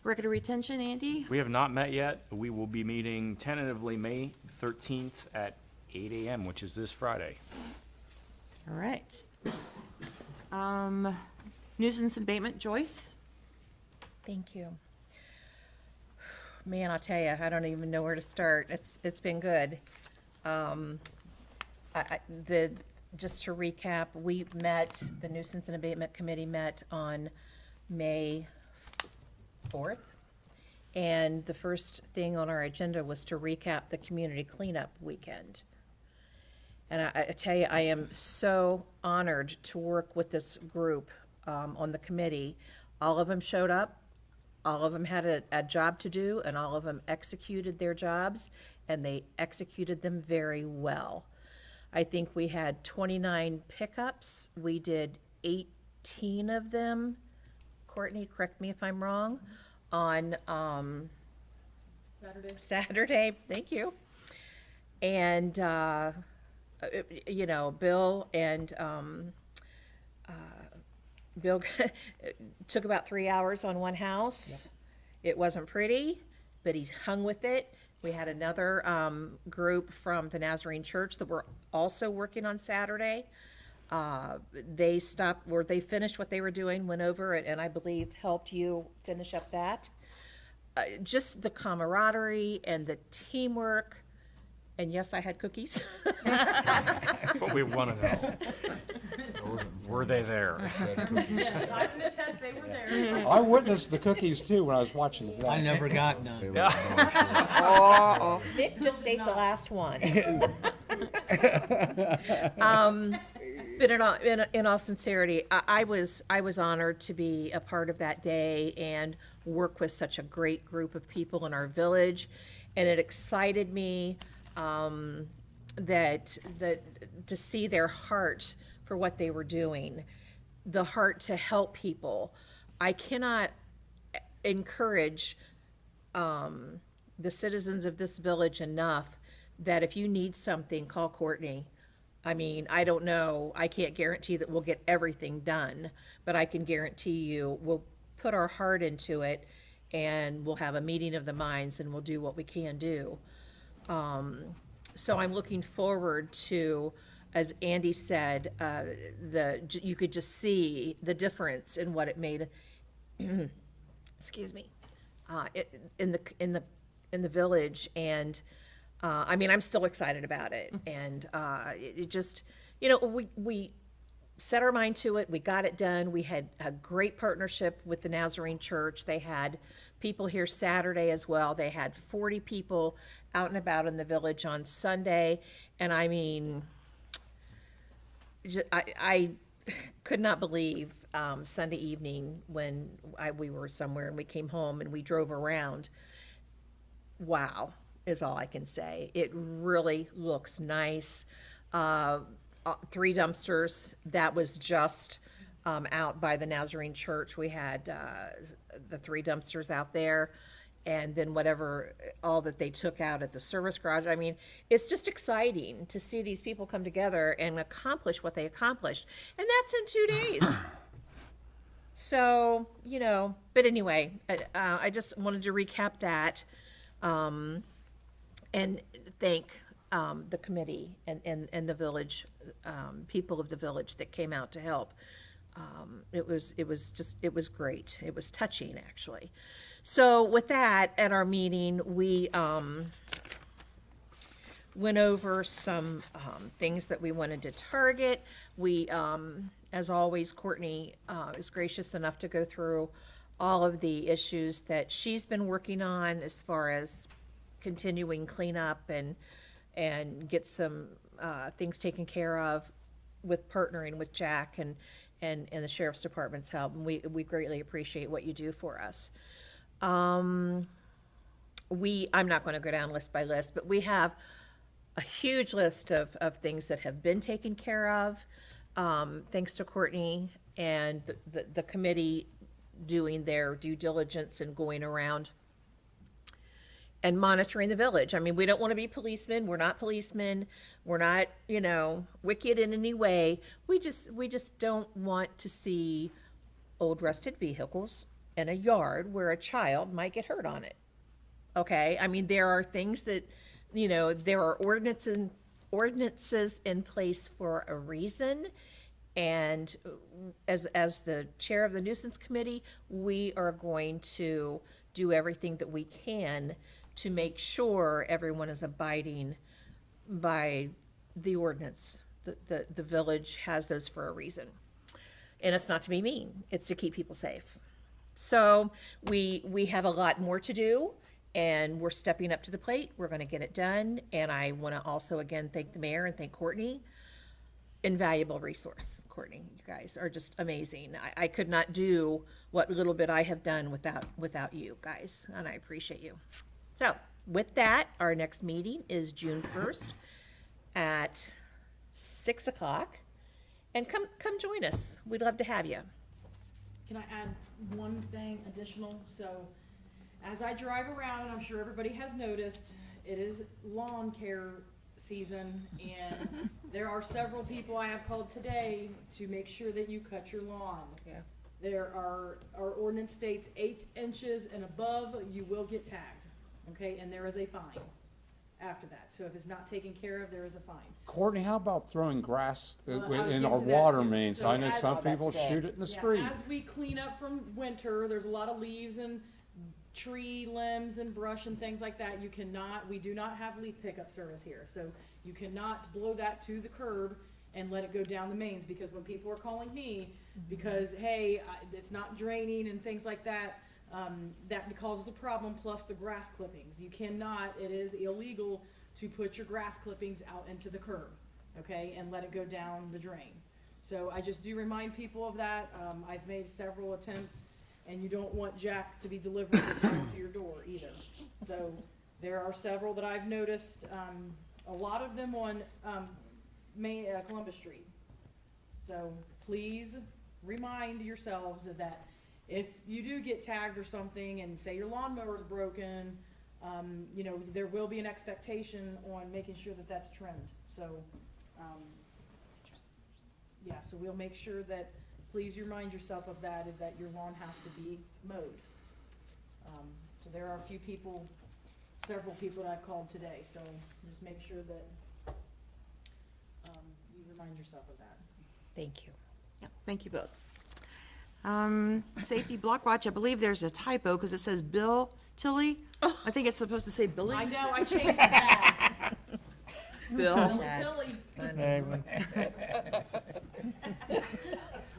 S3: Record of retention, Andy?
S6: We have not met yet. We will be meeting tentatively May 13th at 8 a.m., which is this Friday.
S3: All right. Nuisance abatement, Joyce?
S8: Thank you. Man, I'll tell you, I don't even know where to start. It's been good. Just to recap, we met, the Nuisance and Abatement Committee met on May 4th. And the first thing on our agenda was to recap the community cleanup weekend. And I tell you, I am so honored to work with this group on the committee. All of them showed up. All of them had a job to do, and all of them executed their jobs, and they executed them very well. I think we had 29 pickups. We did 18 of them. Courtney, correct me if I'm wrong, on Saturday, thank you. And, you know, Bill took about 3 hours on one house. It wasn't pretty, but he's hung with it. We had another group from the Nazarene Church that were also working on Saturday. They stopped, or they finished what they were doing, went over it, and I believe helped you finish up that. Just the camaraderie and the teamwork, and yes, I had cookies.
S6: What we want to know, were they there?
S5: Yes, I can attest they were there.
S11: I witnessed the cookies too when I was watching the
S10: I
S11: vlog.
S10: never got none.
S8: Nick just ate the last one. But in all sincerity, I was honored to be a part of that day and work with such a great group of people in our village. And it excited me that to see their heart for what they were doing, the heart to help people. I cannot encourage the citizens of this village enough that if you need something, call Courtney. I mean, I don't know, I can't guarantee that we'll get everything done, but I can guarantee you we'll put our heart into it, and we'll have a meeting of the minds, and we'll do what we can do. So I'm looking forward to as Andy said, you could just see the difference in what it made, excuse me, in the village. And, I mean, I'm still excited about it. And, it just, we set our mind to it. We got it done. We had a great partnership with the Nazarene Church. They had people here Saturday as well. They had 40 people out and about in the village on Sunday. And I mean, I could not believe Sunday evening when we were somewhere and we came home and we drove around. Wow, is all I can say. It really looks nice. 3 dumpsters, that was just out by the Nazarene Church. We had the 3 dumpsters out there, and then all that they took out at the service garage. I mean, it's just exciting to see these people come together and accomplish what they accomplished. And that's in 2 days. So, but anyway, I just wanted to recap that and thank the committee and the village, people of the village that came out to help. It was great. It was touching, actually. So with that, at our meeting, we went over some things that we wanted to target. We, as always, Courtney is gracious enough to go through all of the issues that she's been working on as far as continuing cleanup and get some things taken care of with partnering with Jack and the Sheriff's Department's help. And we greatly appreciate what you do for us. I'm not going to go down list by list, but we have a huge list of things that have been taken care of, thanks to Courtney and the committee doing their due diligence and going around and monitoring the village. I mean, we don't want to be policemen. We're not policemen. We're not, wicked in any way. We just don't want to see old rusted vehicles in a yard where a child might get hurt on it. Okay? I mean, there are things that, there are ordinances in place for a reason. And as the chair of the nuisance committee, we are going to do everything that we can to make sure everyone is abiding by the ordinance. The village has those for a reason. And it's not to be mean, it's to keep people safe. So we have a lot more to do, and we're stepping up to the plate. We're gonna get it done. And I wanna also, again, thank the mayor and thank Courtney. Invaluable resource, Courtney. You guys are just amazing. I could not do what little bit I have done without you guys, and I appreciate you. So with that, our next meeting is June 1st at 6 o'clock. And come join us. We'd love to have you.
S5: Can I add one thing additional? So as I drive around, and I'm sure everybody has noticed, it is lawn care season, and there are several people I have called today to make sure that you cut your lawn.
S8: Yeah.
S5: Our ordinance states 8 inches and above, you will get tagged, okay? And there is a fine after that. So if it's not taken care of, there is a fine.
S11: Courtney, how about throwing grass
S5: Well, I was
S11: in
S5: getting
S11: our
S5: to that
S11: water
S5: too.
S11: mains?
S5: So
S11: I know
S5: as-
S11: some
S8: Saw that
S11: people
S8: today.
S11: shoot it in the
S5: Yeah,
S11: street.
S5: as we clean up from winter, there's a lot of leaves and tree limbs and brush and things like that. We do not have leaf pickup service here. So you cannot blow that to the curb and let it go down the mains, because when people are calling me because, hey, it's not draining and things like that, that causes a problem, plus the grass clippings. You cannot, it is illegal to put your grass clippings out into the curb, okay, and let it go down the drain. So I just do remind people of that. I've made several attempts, and you don't want Jack to be delivering the towel to your door either. So there are several that I've noticed, a lot of them on Columbus Street. So please remind yourselves of that. If you do get tagged or something, and say your lawnmower's broken, there will be an expectation on making sure that that's trimmed. So, yeah, so we'll make sure that, please remind yourself of that, is that your lawn has to be mowed. So there are several people that I've called today, so just make sure that you remind yourself of that.
S8: Thank you.
S3: Yeah, thank you both. Safety block watch, I believe there's a typo because it says Bill Tilly. I think it's supposed to say Billy.
S5: I know, I changed that.
S3: Bill.
S5: Tilly.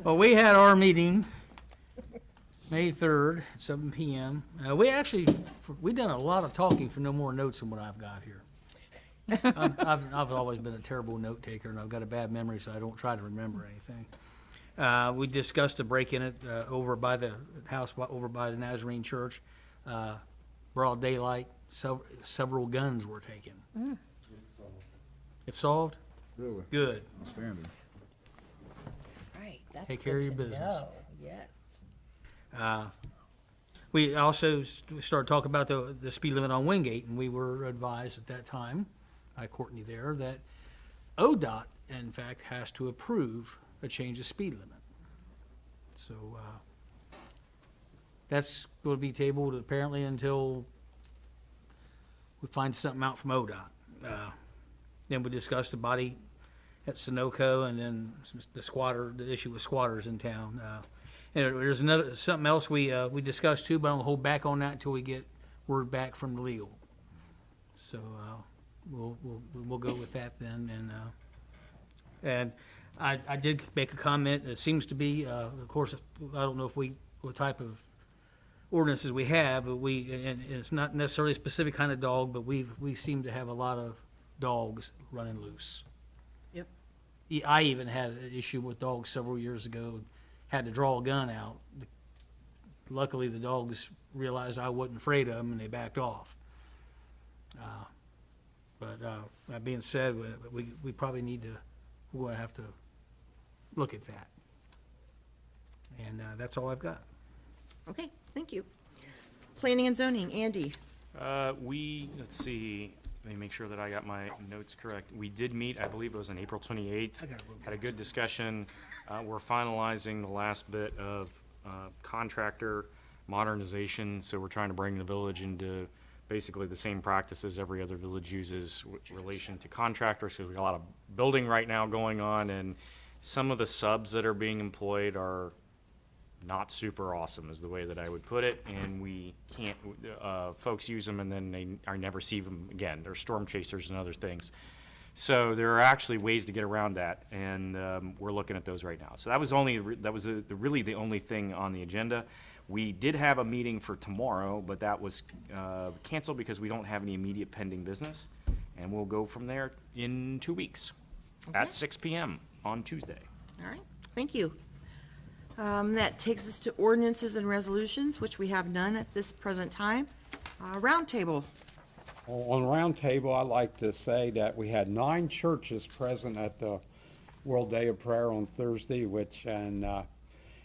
S10: Well, we had our meeting May 3rd, 7 PM. We done a lot of talking for no more notes than what I've got here. I've always been a terrible note taker, and I've got a bad memory, so I don't try to remember anything. We discussed a break-in at over by the house, over by the Nazarene Church. Broad daylight, several guns were taken. It's solved?
S9: Really?
S10: Good.
S9: Standard.
S8: Right, that's
S10: Take care of
S8: good
S10: your
S8: to
S10: business.
S8: know. Yes.
S10: We also started talking about the speed limit on Wingate, and we were advised at that time by Courtney there that ODOT, in fact, has to approve a change of speed limit. So that's going to be tabled apparently until we find something out from ODOT. Then we discussed the body at Sunoco, and then the issue with squatters in town. And there's something else we discussed too, but I'm gonna hold back on that until we get word back from the legal. So we'll go with that then. And I did make a comment. It seems to be, of course, I don't know what type of ordinances we have, but and it's not necessarily a specific kind of dog, but we seem to have a lot of dogs running loose.
S3: Yep.
S10: I even had an issue with dogs several years ago. Had to draw a gun out. Luckily, the dogs realized I wasn't afraid of them, and they backed off. But that being said, we probably we're going to have to look at that. And that's all I've got.
S3: Okay, thank you. Planning and zoning, Andy.
S6: Let's see, let me make sure that I got my notes correct. We did meet, I believe it was on April 28th. Had a good discussion. We're finalizing the last bit of contractor modernization, so we're trying to bring the village into basically the same practices every other village uses with relation to contractors. So we've got a lot of building right now going on, and some of the subs that are being employed are not super awesome is the way that I would put it, and we can't, folks use them and then I never see them again. They're storm chasers and other things. So there are actually ways to get around that, and we're looking at those right now. So that was really the only thing on the agenda. We did have a meeting for tomorrow, but that was canceled because we don't have any immediate pending business, and we'll go from there in 2 weeks
S3: Okay.
S6: at 6 p.m. on Tuesday.
S3: All right, thank you. That takes us to ordinances and resolutions, which we have none at this present time. Roundtable.
S11: On Roundtable, I'd like to say that we had 9 churches present at the World Day of Prayer on Thursday,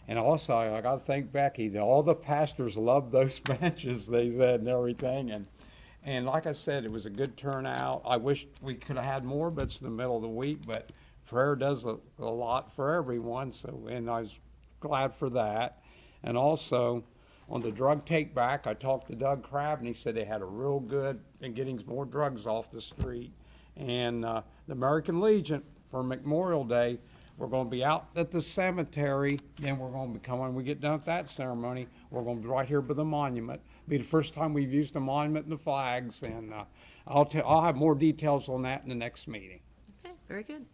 S11: and also I got to thank Becky. All the pastors loved those benches, they said, and everything. And like I said, it was a good turnout. I wish we could have had more, but it's the middle of the week. But prayer does a lot for everyone, and I was glad for that. And also, on the drug take back, I talked to Doug Crabb, and he said they had a real good in getting more drugs off the street. And the American Legion for Memorial Day, we're going to be out at the cemetery, then we're going to be coming, when we get done with that ceremony, we're going to be right here by the monument. Be the first time we've used the monument and the flags, and I'll have more details on that in the next meeting.
S3: Okay, very good.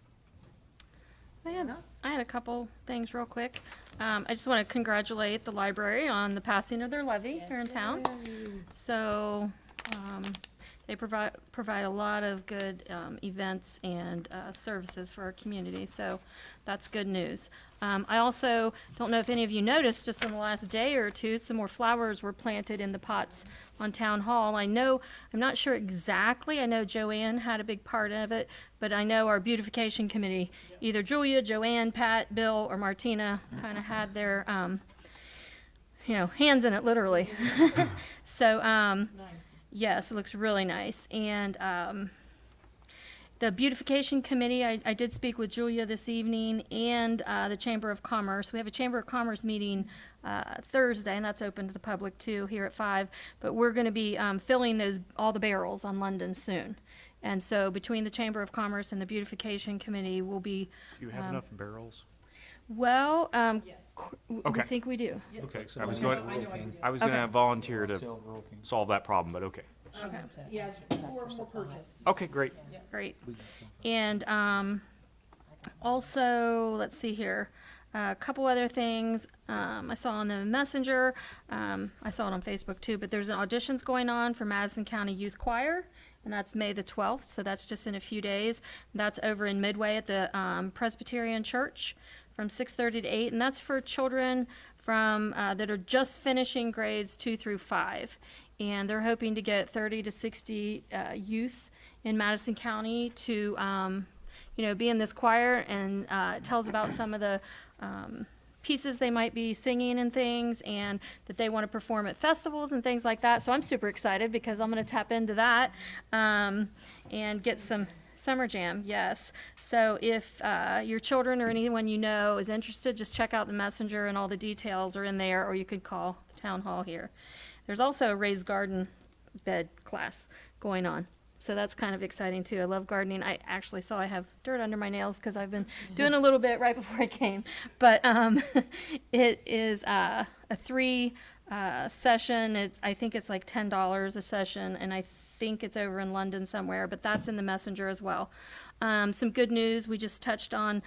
S12: I
S3: Anyone else?
S12: had a couple things real quick. I just want to congratulate the library on the passing of their levy here in town. So, they provide a lot of good events and services for our community, so that's good news. I also don't know if any of you noticed, just in the last day or two, some more flowers were planted in the pots on Town Hall. I'm not sure exactly, I know Joanne had a big part of it, but I know our beautification committee, either Julia, Joanne, Pat, Bill, or Martina, kind of had their, hands in it, literally. So,
S5: Nice.
S12: yes, it looks really nice. And The beautification committee, I did speak with Julia this evening, and the Chamber of Commerce. We have a Chamber of Commerce meeting Thursday, and that's open to the public too, here at 5. But we're going to be filling all the barrels on London soon. And so between the Chamber of Commerce and the beautification committee, we'll be,
S6: Do you have enough barrels?
S12: well,
S5: Yes.
S12: we
S6: Okay.
S12: think we do.
S6: Okay,
S10: Like some
S6: I was
S10: of
S6: going,
S5: I know I can do.
S6: I was gonna
S12: Okay.
S6: volunteer to
S10: Silver Oaking.
S6: solve that problem, but okay.
S5: Okay, yeah, 4 more purchased.
S6: Okay, great.
S12: Great. And also, let's see here, a couple other things I saw on the messenger. I saw it on Facebook too, but there's an auditions going on for Madison County Youth Choir, and that's May the 12th, so that's just in a few days. That's over in Midway at the Presbyterian Church from 6:30 to 8, and that's for children from that are just finishing grades 2 through 5. And they're hoping to get 30 to 60 youth in Madison County to, be in this choir, and it tells about some of the pieces they might be singing and things, and that they want to perform at festivals and things like that. So I'm super excited because I'm going to tap into that and get some summer jam. Yes. So if your children or anyone you know is interested, just check out the messenger, and all the details are in there, or you could call the town hall here. There's also a raised garden bed class going on. So that's kind of exciting too. I love gardening. I actually saw I have dirt under my nails because I've been doing a little bit right before I came. But it is a 3 session. I think it's like $10 a session, and I think it's over in London somewhere, but that's in the messenger as well. Some good news. We just touched on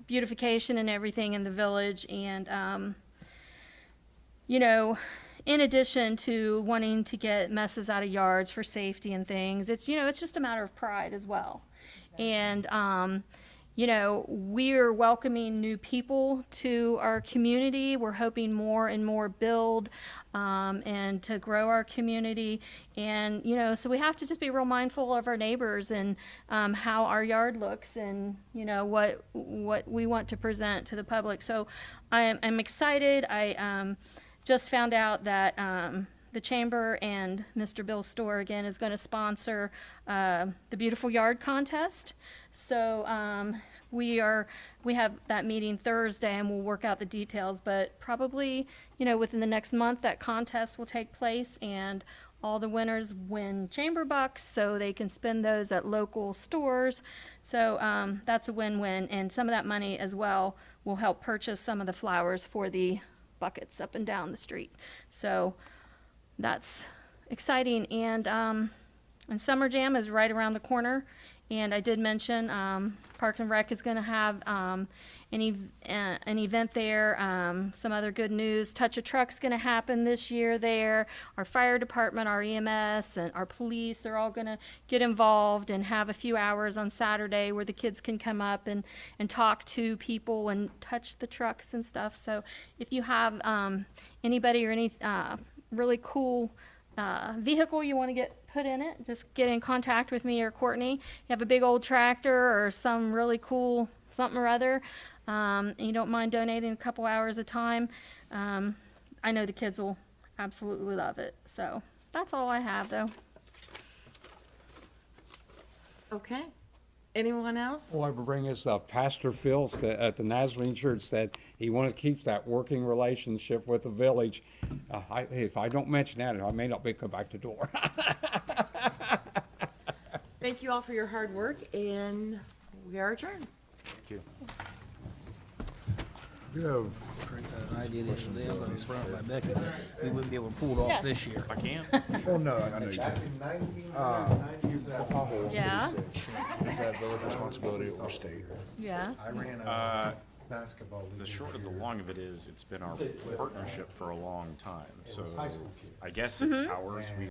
S12: beautification and everything in the village, and in addition to wanting to get messes out of yards for safety and things, it's just a matter of pride as well. And, we're welcoming new people to our community. We're hoping more and more build and to grow our community. And, so we have to just be real mindful of our neighbors and how our yard looks, and, what we want to present to the public. So I'm excited. I just found out that the Chamber and Mr. Bill's store again is going to sponsor the Beautiful Yard Contest. So we have that meeting Thursday, and we'll work out the details. But probably within the next month, that contest will take place, and all the winners win Chamber bucks, so they can spend those at local stores. So that's a win-win, and some of that money as well will help purchase some of the flowers for the buckets up and down the street. So that's exciting. And Summer Jam is right around the corner. And I did mention Park and Rec is going to have an event there. Some other good news. Touch a Truck's going to happen this year there. Our fire department, our EMS, and our police, they're all going to get involved and have a few hours on Saturday where the kids can come up and talk to people and touch the trucks and stuff. So if you have anybody or any really cool vehicle you want to get put in it, just get in contact with me or Courtney. You have a big old tractor or some really cool something or other, and you don't mind donating a couple hours of time, I know the kids will absolutely love it. So that's all I have, though.
S3: Okay. Anyone else?
S11: Well, I would bring us Pastor Phil at the Nazarene Church said he wanted to keep that working relationship with the village. If I don't mention that, I may not be come back the door.
S3: Thank you all for your hard work, and we are adjourned.
S6: Thank you.
S9: You have
S10: I did it today, I'm gonna front by Becky, but we wouldn't be able to pull it off this year.
S6: I can.
S9: Oh, no, I know you
S2: Back
S9: did.
S2: in 1997,
S12: Yeah,
S9: Is that village responsibility or state?
S12: yeah.
S2: I ran a basketball league.
S6: The short of the long of it is, it's been our partnership for a long time. So
S2: high school kids.
S6: I guess it's ours. We